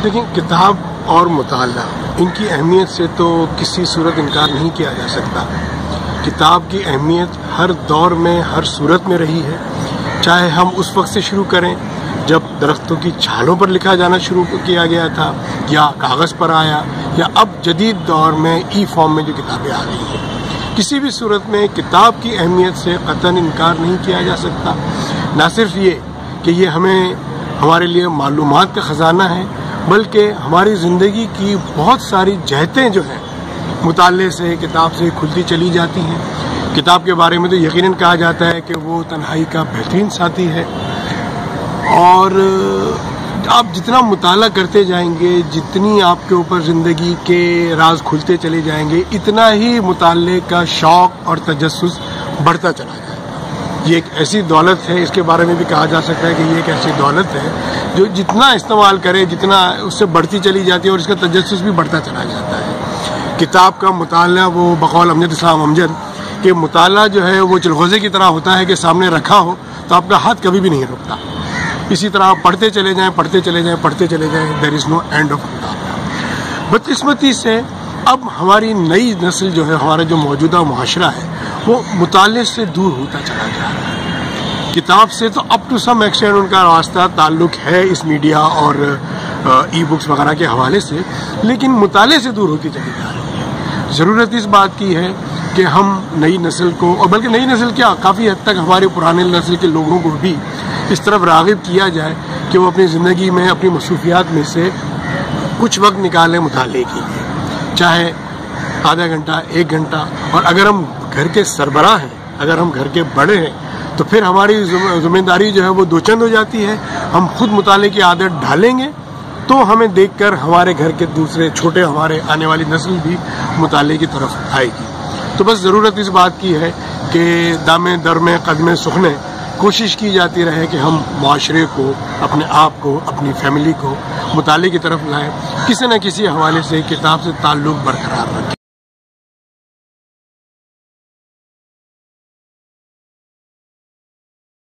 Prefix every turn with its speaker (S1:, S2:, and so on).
S1: लेकिन किताब और मुताला, इनकी अहमियत से तो किसी सूरत इनकार नहीं किया जा सकता। किताब की अहमियत हर दौर में, हर सूरत में रही है। चाहे हम उस वक्त से शुरू करें जब दरख्तों की छालों पर लिखा जाना शुरू किया गया था, या कागज़ पर आया, या अब जदीद दौर में ई फॉर्म में जो किताबें आ गई हैं। किसी भी सूरत में किताब की अहमियत से कतई इनकार नहीं किया जा सकता। ना सिर्फ ये कि ये हमारे लिए मालूमात का ख़जाना है, बल्कि हमारी ज़िंदगी की बहुत सारी जहतें जो हैं मुताले से, किताब से खुलती चली जाती हैं। किताब के बारे में तो यकीनन कहा जाता है कि वो तन्हाई का बेहतरीन साथी है, और आप जितना मुताला करते जाएंगे, जितनी आपके ऊपर ज़िंदगी के राज खुलते चले जाएंगे, इतना ही मुताले का शौक़ और तजस्सुस बढ़ता चला जाएगा। ये एक ऐसी दौलत है, इसके बारे में भी कहा जा सकता है कि ये एक ऐसी दौलत है जो जितना इस्तेमाल करे, जितना उससे बढ़ती चली जाती है, और इसका तजस्सुस भी बढ़ता चला जाता है। किताब का मुताला, वो बकौल अमजद इस्लाम अमजद कि मुताला जो है वो चिलगोज़े की तरह होता है कि सामने रखा हो तो आपका हाथ कभी भी नहीं रुकता। इसी तरह आप पढ़ते चले जाएं, पढ़ते चले जाएं, पढ़ते चले जाएं, there is no end of किताब। बदकिस्मती से अब हमारी नई नस्ल जो है, हमारा जो मौजूदा मुआशरा है, वो मुताले से दूर होता चला जा रहा है। किताब से तो अप टू सम एक्सटेंट उनका रास्ता ताल्लुक़ है इस मीडिया और ई बुक्स वगैरह के हवाले से, लेकिन मुताले से दूर होती चली जा रही है। ज़रूरत इस बात की है कि हम नई नस्ल को, और बल्कि नई नस्ल क्या, काफ़ी हद तक हमारे पुराने नस्ल के लोगों को भी इस तरफ राग़िब किया जाए कि वो अपनी ज़िंदगी में, अपनी मसरूफियात में से कुछ वक्त निकालें मुताले के लिए, चाहे आधा घंटा, 1 घंटा। और अगर हम घर के सरबराह हैं, अगर हम घर के बड़े हैं, तो फिर हमारी ज़िम्मेदारी जो है वो दो चंद हो जाती है। हम खुद मुताले की आदत डालेंगे तो हमें देखकर हमारे घर के दूसरे छोटे, हमारे आने वाली नस्ल भी मुताले की तरफ आएगी। तो बस ज़रूरत इस बात की है कि दामे दरमे कदमे सुखने कोशिश की जाती रहे कि हम माशरे को, अपने आप को, अपनी फैमिली को मुताले की तरफ लाएं, किसी न किसी हवाले से किताब से ताल्लुक़ बरकरार रखें।